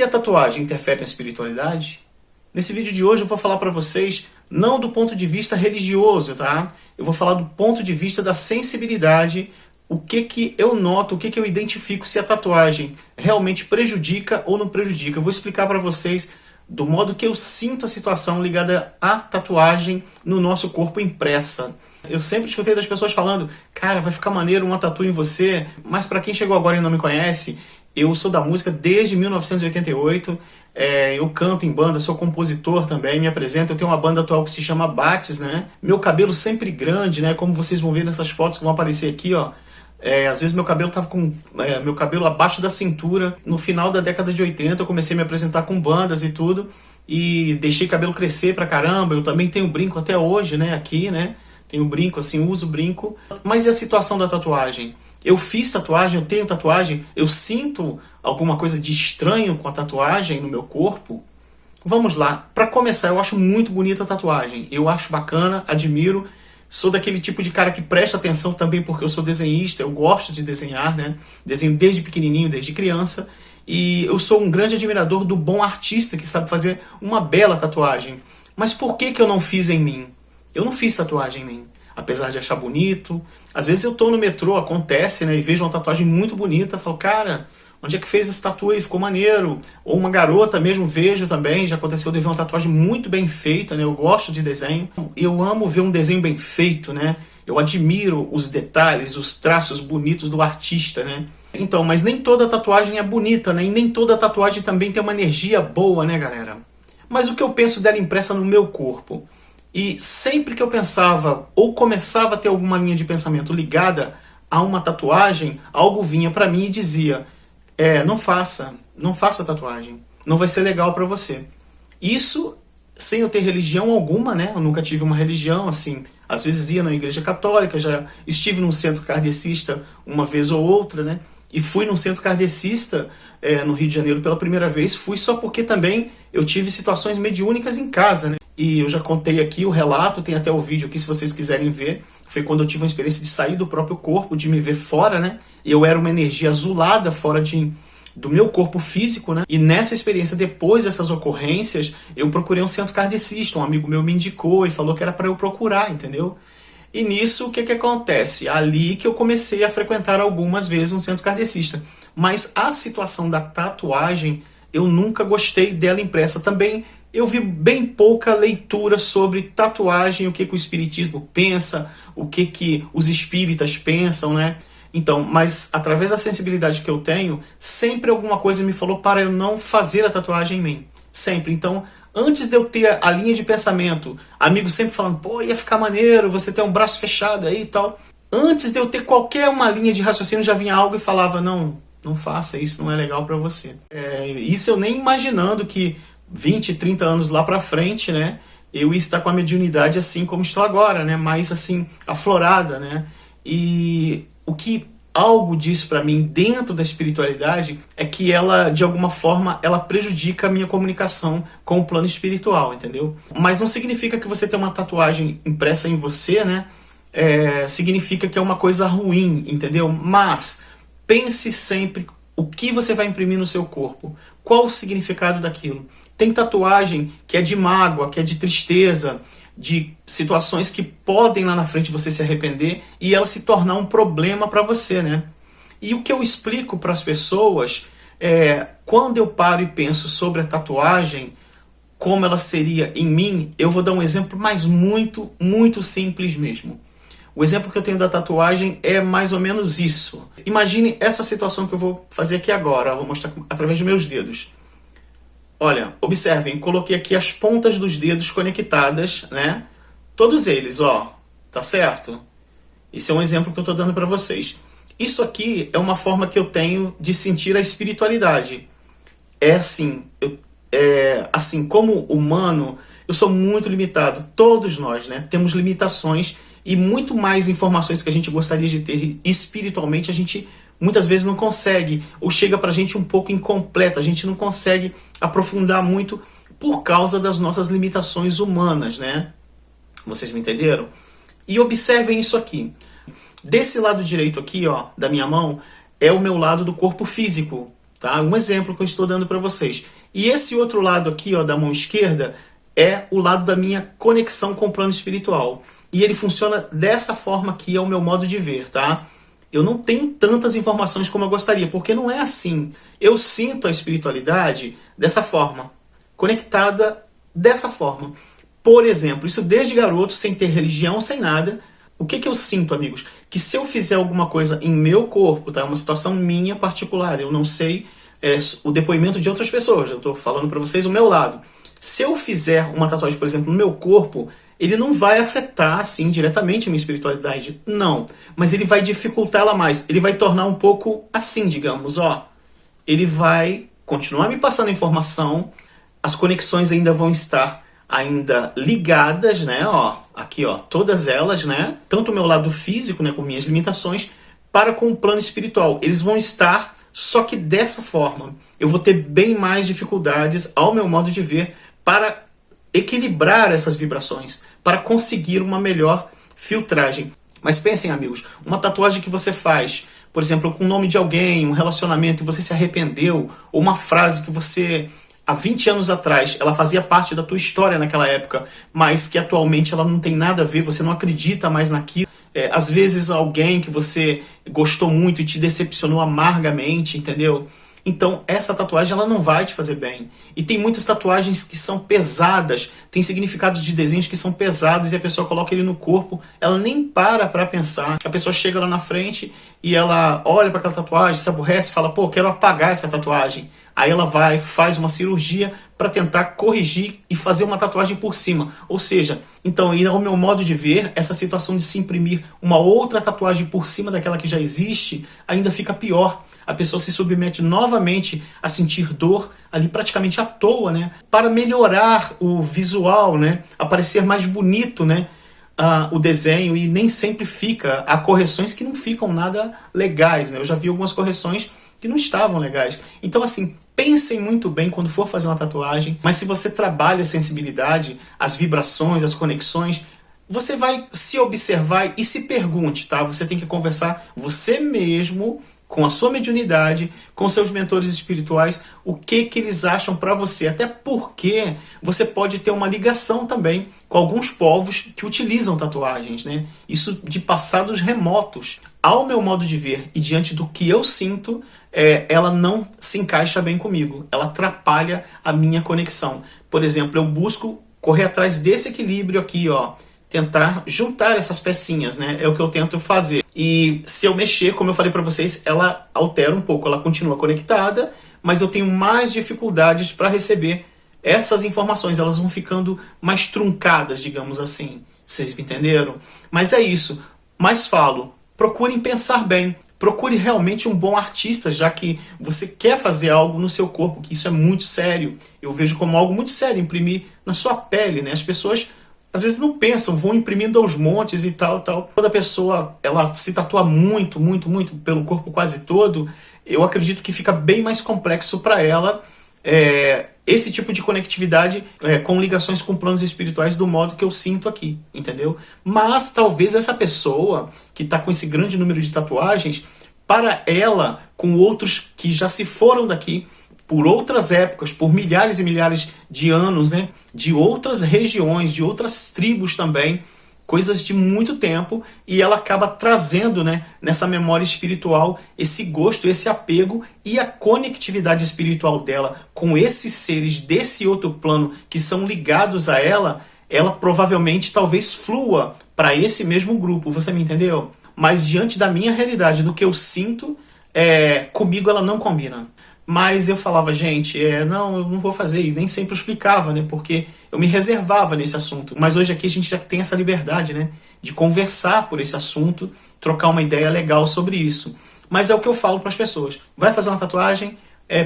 E a tatuagem interfere na espiritualidade? Nesse vídeo de hoje eu vou falar para vocês, não do ponto de vista religioso, tá? Eu vou falar do ponto de vista da sensibilidade, o que eu noto, o que eu identifico se a tatuagem realmente prejudica ou não prejudica. Eu vou explicar para vocês do modo que eu sinto a situação ligada à tatuagem no nosso corpo impressa. Eu sempre escutei das pessoas falando, cara, vai ficar maneiro uma tatu em você, mas para quem chegou agora e não me conhece, eu sou da música desde 1988, eu canto em banda, sou compositor também, me apresento, eu tenho uma banda atual que se chama Bates, né? Meu cabelo sempre grande, né? Como vocês vão ver nessas fotos que vão aparecer aqui, ó. Às vezes meu cabelo tava com meu cabelo abaixo da cintura. No final da década de 80 eu comecei a me apresentar com bandas e tudo, e deixei cabelo crescer pra caramba. Eu também tenho brinco até hoje, né? Aqui, né? Tenho brinco, assim, uso brinco. Mas e a situação da tatuagem? Eu fiz tatuagem, eu tenho tatuagem, eu sinto alguma coisa de estranho com a tatuagem no meu corpo? Vamos lá. Para começar, eu acho muito bonita a tatuagem. Eu acho bacana, admiro. Sou daquele tipo de cara que presta atenção também porque eu sou desenhista, eu gosto de desenhar, né? Desenho desde pequenininho, desde criança. E eu sou um grande admirador do bom artista que sabe fazer uma bela tatuagem. Mas por que eu não fiz em mim? Eu não fiz tatuagem em mim. Apesar de achar bonito. Às vezes eu tô no metrô, acontece, né? E vejo uma tatuagem muito bonita, falo, cara, onde é que fez esse tatu aí? Ficou maneiro. Ou uma garota mesmo, vejo também, já aconteceu de ver uma tatuagem muito bem feita, né? Eu gosto de desenho. Eu amo ver um desenho bem feito, né? Eu admiro os detalhes, os traços bonitos do artista, né? Então, mas nem toda tatuagem é bonita, né? E nem toda tatuagem também tem uma energia boa, né, galera? Mas o que eu penso dela impressa no meu corpo? E sempre que eu pensava ou começava a ter alguma linha de pensamento ligada a uma tatuagem, algo vinha para mim e dizia, não faça tatuagem, não vai ser legal para você. Isso sem eu ter religião alguma, né? Eu nunca tive uma religião, assim, às vezes ia na igreja católica, já estive num centro kardecista uma vez ou outra, né? E fui num centro kardecista no Rio de Janeiro pela primeira vez, fui só porque também eu tive situações mediúnicas em casa, né? E eu já contei aqui o relato, tem até o vídeo aqui se vocês quiserem ver. Foi quando eu tive uma experiência de sair do próprio corpo, de me ver fora, né? Eu era uma energia azulada fora do meu corpo físico, né? E nessa experiência, depois dessas ocorrências, eu procurei um centro kardecista. Um amigo meu me indicou e falou que era para eu procurar, entendeu? E nisso, o que acontece? Ali que eu comecei a frequentar algumas vezes um centro kardecista. Mas a situação da tatuagem, eu nunca gostei dela impressa também. Eu vi bem pouca leitura sobre tatuagem, o que o espiritismo pensa, o que os espíritas pensam, né? Então, mas através da sensibilidade que eu tenho, sempre alguma coisa me falou para eu não fazer a tatuagem em mim. Sempre. Então, antes de eu ter a linha de pensamento, amigos sempre falando, pô, ia ficar maneiro, você ter um braço fechado aí e tal. Antes de eu ter qualquer uma linha de raciocínio, já vinha algo e falava, não faça isso, não é legal para você. Isso eu nem imaginando que 20, 30 anos lá pra frente, né, eu ia estar com a mediunidade assim como estou agora, né, mais assim, aflorada, né, e o que algo diz pra mim dentro da espiritualidade é que ela, de alguma forma, ela prejudica a minha comunicação com o plano espiritual, entendeu? Mas não significa que você ter uma tatuagem impressa em você, né, significa que é uma coisa ruim, entendeu? Mas pense sempre o que você vai imprimir no seu corpo, qual o significado daquilo. Tem tatuagem que é de mágoa, que é de tristeza, de situações que podem lá na frente você se arrepender e ela se tornar um problema para você, né? E o que eu explico para as pessoas quando eu paro e penso sobre a tatuagem, como ela seria em mim, eu vou dar um exemplo, mas muito, muito simples mesmo. O exemplo que eu tenho da tatuagem é mais ou menos isso. Imagine essa situação que eu vou fazer aqui agora, eu vou mostrar através dos meus dedos. Olha, observem, coloquei aqui as pontas dos dedos conectadas, né? Todos eles, ó, tá certo? Esse é um exemplo que eu tô dando para vocês. Isso aqui é uma forma que eu tenho de sentir a espiritualidade. Assim, como humano, eu sou muito limitado. Todos nós, né? Temos limitações e muito mais informações que a gente gostaria de ter espiritualmente, a gente muitas vezes não consegue, ou chega pra gente um pouco incompleto, a gente não consegue aprofundar muito por causa das nossas limitações humanas, né? Vocês me entenderam? E observem isso aqui. Desse lado direito aqui, ó, da minha mão, é o meu lado do corpo físico, tá? Um exemplo que eu estou dando para vocês. E esse outro lado aqui, ó, da mão esquerda, é o lado da minha conexão com o plano espiritual. E ele funciona dessa forma aqui, é o meu modo de ver, tá? Eu não tenho tantas informações como eu gostaria, porque não é assim. Eu sinto a espiritualidade dessa forma, conectada dessa forma. Por exemplo, isso desde garoto, sem ter religião, sem nada. O que eu sinto, amigos? Que se eu fizer alguma coisa em meu corpo, tá? É uma situação minha particular, eu não sei o depoimento de outras pessoas, eu estou falando para vocês o meu lado. Se eu fizer uma tatuagem, por exemplo, no meu corpo, ele não vai afetar, assim, diretamente a minha espiritualidade. Não. Mas ele vai dificultar ela mais. Ele vai tornar um pouco assim, digamos, ó. Ele vai continuar me passando informação, as conexões ainda vão estar ainda ligadas, né, ó. Aqui, ó, todas elas, né. Tanto o meu lado físico, né, com minhas limitações, para com o plano espiritual. Eles vão estar, só que dessa forma. Eu vou ter bem mais dificuldades, ao meu modo de ver, para equilibrar essas vibrações, para conseguir uma melhor filtragem. Mas pensem, amigos, uma tatuagem que você faz, por exemplo, com o nome de alguém, um relacionamento, e você se arrependeu, ou uma frase que você, há 20 anos atrás, ela fazia parte da tua história naquela época, mas que atualmente ela não tem nada a ver, você não acredita mais naquilo. Às vezes alguém que você gostou muito e te decepcionou amargamente, entendeu? Então, essa tatuagem ela não vai te fazer bem. E tem muitas tatuagens que são pesadas, tem significados de desenhos que são pesados e a pessoa coloca ele no corpo, ela nem para pensar. A pessoa chega lá na frente e ela olha para aquela tatuagem, se aborrece e fala, pô, quero apagar essa tatuagem. Aí ela vai, faz uma cirurgia para tentar corrigir e fazer uma tatuagem por cima. Ou seja, então, ao meu modo de ver, essa situação de se imprimir uma outra tatuagem por cima daquela que já existe, ainda fica pior. A pessoa se submete novamente a sentir dor ali praticamente à toa, né? Para melhorar o visual, né? A parecer mais bonito, né? O desenho, e nem sempre fica. Há correções que não ficam nada legais, né? Eu já vi algumas correções que não estavam legais. Então, assim, pensem muito bem quando for fazer uma tatuagem, mas se você trabalha a sensibilidade, as vibrações, as conexões, você vai se observar e se pergunte, tá? Você tem que conversar você mesmo com a sua mediunidade, com seus mentores espirituais, o que eles acham para você. Até porque você pode ter uma ligação também com alguns povos que utilizam tatuagens, né? Isso de passados remotos. Ao meu modo de ver e diante do que eu sinto, ela não se encaixa bem comigo. Ela atrapalha a minha conexão. Por exemplo, eu busco correr atrás desse equilíbrio aqui, ó. Tentar juntar essas pecinhas, né? É o que eu tento fazer. E se eu mexer, como eu falei para vocês, ela altera um pouco. Ela continua conectada, mas eu tenho mais dificuldades para receber essas informações. Elas vão ficando mais truncadas, digamos assim. Vocês me entenderam? Mas é isso. Mas falo, procurem pensar bem. Procure realmente um bom artista, já que você quer fazer algo no seu corpo, que isso é muito sério. Eu vejo como algo muito sério, imprimir na sua pele, né? As pessoas às vezes não pensam, vão imprimindo aos montes e tal. Quando a pessoa ela se tatua muito pelo corpo quase todo, eu acredito que fica bem mais complexo para ela esse tipo de conectividade com ligações com planos espirituais do modo que eu sinto aqui, entendeu? Mas talvez essa pessoa que está com esse grande número de tatuagens, para ela, com outros que já se foram daqui, por outras épocas, por milhares e milhares de anos, né? De outras regiões, de outras tribos também, coisas de muito tempo, e ela acaba trazendo, né, nessa memória espiritual esse gosto, esse apego e a conectividade espiritual dela com esses seres desse outro plano que são ligados a ela, ela provavelmente talvez flua para esse mesmo grupo, você me entendeu? Mas diante da minha realidade, do que eu sinto, comigo ela não combina. Mas eu falava, gente, não, eu não vou fazer, e nem sempre eu explicava, né, porque eu me reservava nesse assunto. Mas hoje aqui a gente já tem essa liberdade, né, de conversar por esse assunto, trocar uma ideia legal sobre isso. Mas é o que eu falo para as pessoas. Vai fazer uma tatuagem,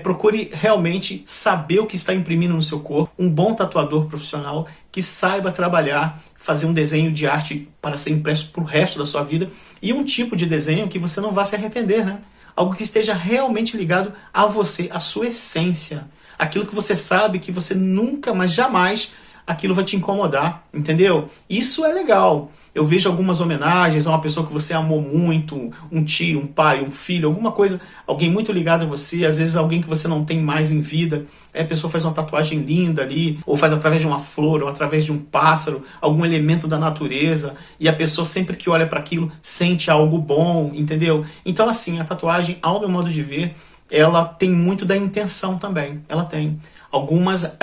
procure realmente saber o que está imprimindo no seu corpo, um bom tatuador profissional que saiba trabalhar, fazer um desenho de arte para ser impresso para o resto da sua vida, e um tipo de desenho que você não vá se arrepender, né? Algo que esteja realmente ligado a você, a sua essência. Aquilo que você sabe que você nunca, mas jamais aquilo vai te incomodar, entendeu? Isso é legal. Eu vejo algumas homenagens a uma pessoa que você amou muito, um tio, um pai, um filho, alguma coisa, alguém muito ligado a você, às vezes alguém que você não tem mais em vida. A pessoa faz uma tatuagem linda ali, ou faz através de uma flor, ou através de um pássaro, algum elemento da natureza, e a pessoa sempre que olha para aquilo sente algo bom, entendeu? Então assim, a tatuagem, ao meu modo de ver, ela tem muito da intenção também, ela tem. Algumas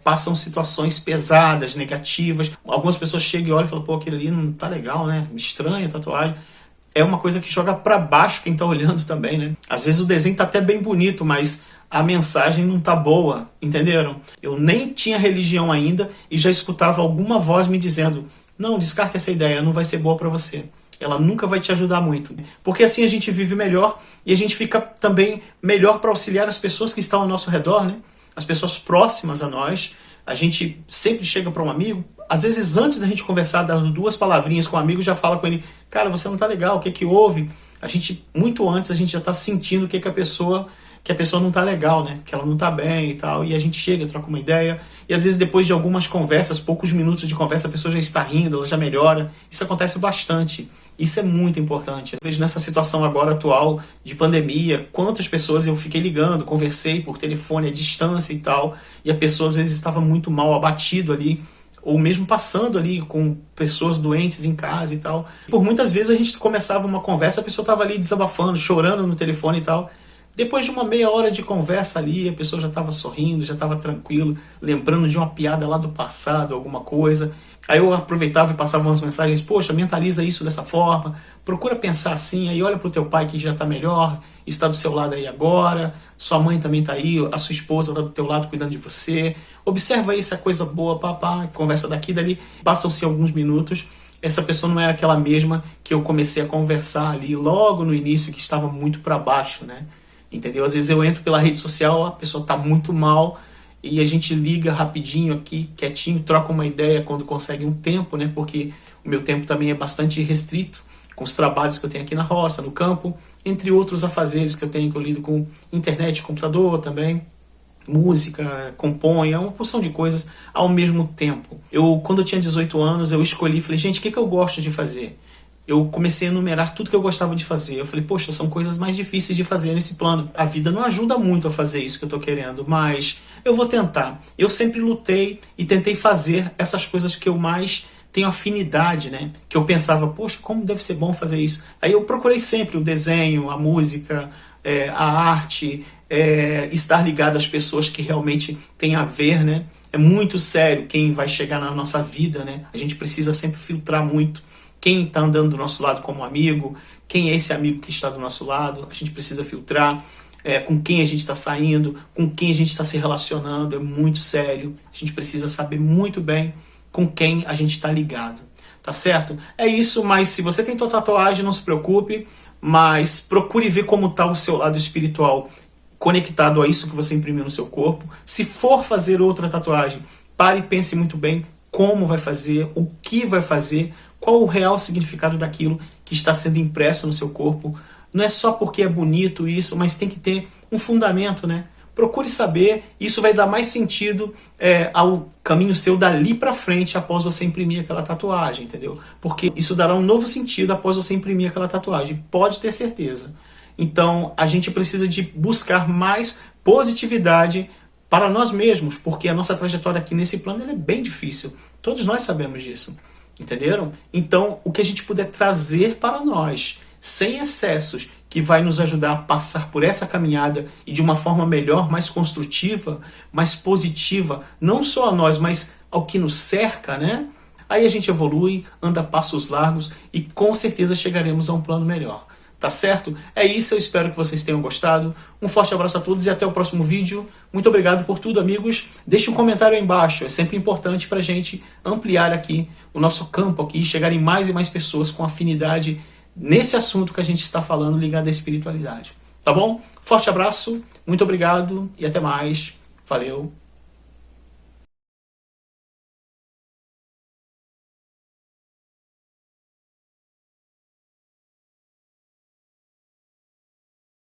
passam situações pesadas, negativas. Algumas pessoas chegam e olham e falam, pô, aquilo ali não tá legal, né? Estranha a tatuagem. É uma coisa que joga para baixo quem tá olhando também, né? Às vezes o desenho tá até bem bonito, mas a mensagem não tá boa, entenderam? Eu nem tinha religião ainda e já escutava alguma voz me dizendo, não, descarta essa ideia, não vai ser boa para você. Ela nunca vai te ajudar muito. Porque assim a gente vive melhor e a gente fica também melhor para auxiliar as pessoas que estão ao nosso redor, né? As pessoas próximas a nós. A gente sempre chega para um amigo, às vezes antes da gente conversar, dar duas palavrinhas com o amigo, já fala com ele, cara, você não tá legal, o que que houve? A gente, muito antes, a gente já tá sentindo que a pessoa não tá legal, né? Que ela não tá bem e tal, e a gente chega, troca uma ideia, e às vezes depois de algumas conversas, poucos minutos de conversa, a pessoa já está rindo, ela já melhora. Isso acontece bastante. Isso é muito importante. Eu vejo nessa situação agora atual de pandemia, quantas pessoas eu fiquei ligando, conversei por telefone à distância e tal, e a pessoa às vezes estava muito mal, abatido ali, ou mesmo passando ali com pessoas doentes em casa e tal. Por muitas vezes a gente começava uma conversa, a pessoa estava ali desabafando, chorando no telefone e tal. Depois de uma meia hora de conversa ali, a pessoa já estava sorrindo, já estava tranquilo, lembrando de uma piada lá do passado, alguma coisa. Aí eu aproveitava e passava umas mensagens, poxa, mentaliza isso dessa forma, procura pensar assim, aí olha pro teu pai que já está melhor, está do seu lado aí agora, sua mãe também está aí, a sua esposa está do teu lado cuidando de você, observa aí se é coisa boa, papá, conversa daqui e dali, passam-se alguns minutos, essa pessoa não é aquela mesma que eu comecei a conversar ali logo no início, que estava muito para baixo, né? Entendeu? Às vezes eu entro pela rede social, a pessoa está muito mal, e a gente liga rapidinho aqui, quietinho, troca uma ideia quando consegue um tempo, né? Porque o meu tempo também é bastante restrito, com os trabalhos que eu tenho aqui na roça, no campo, entre outros afazeres que eu tenho, que eu lido com internet, computador também, música, componho, é uma porção de coisas ao mesmo tempo. Quando eu tinha 18 anos, eu escolhi, falei, gente, o que eu gosto de fazer? Eu comecei a enumerar tudo que eu gostava de fazer. Eu falei, poxa, são coisas mais difíceis de fazer nesse plano. A vida não ajuda muito a fazer isso que eu tô querendo, mas eu vou tentar. Eu sempre lutei e tentei fazer essas coisas que eu mais tenho afinidade, né? Que eu pensava, poxa, como deve ser bom fazer isso. Aí eu procurei sempre o desenho, a música, a arte, estar ligado às pessoas que realmente têm a ver, né? É muito sério quem vai chegar na nossa vida, né? A gente precisa sempre filtrar muito quem está andando do nosso lado como amigo, quem é esse amigo que está do nosso lado, a gente precisa filtrar com quem a gente está saindo, com quem a gente está se relacionando, é muito sério, a gente precisa saber muito bem com quem a gente está ligado, tá certo? É isso, mas se você tem tua tatuagem, não se preocupe, mas procure ver como está o seu lado espiritual conectado a isso que você imprimiu no seu corpo. Se for fazer outra tatuagem, pare e pense muito bem como vai fazer, o que vai fazer, qual o real significado daquilo que está sendo impresso no seu corpo. Não é só porque é bonito isso, mas tem que ter um fundamento, né? Procure saber, isso vai dar mais sentido ao caminho seu dali para frente após você imprimir aquela tatuagem, entendeu? Porque isso dará um novo sentido após você imprimir aquela tatuagem, pode ter certeza. Então, a gente precisa de buscar mais positividade para nós mesmos, porque a nossa trajetória aqui nesse plano ela é bem difícil. Todos nós sabemos disso. Entenderam? Então, o que a gente puder trazer para nós, sem excessos, que vai nos ajudar a passar por essa caminhada e de uma forma melhor, mais construtiva, mais positiva, não só a nós, mas ao que nos cerca, né? Aí a gente evolui, anda a passos largos e com certeza chegaremos a um plano melhor. Tá certo? É isso, eu espero que vocês tenham gostado. Um forte abraço a todos e até o próximo vídeo. Muito obrigado por tudo, amigos. Deixe um comentário aí embaixo, é sempre importante pra gente ampliar aqui o nosso campo aqui e chegarem mais e mais pessoas com afinidade nesse assunto que a gente está falando ligado à espiritualidade. Tá bom? Forte abraço, muito obrigado e até mais. Valeu!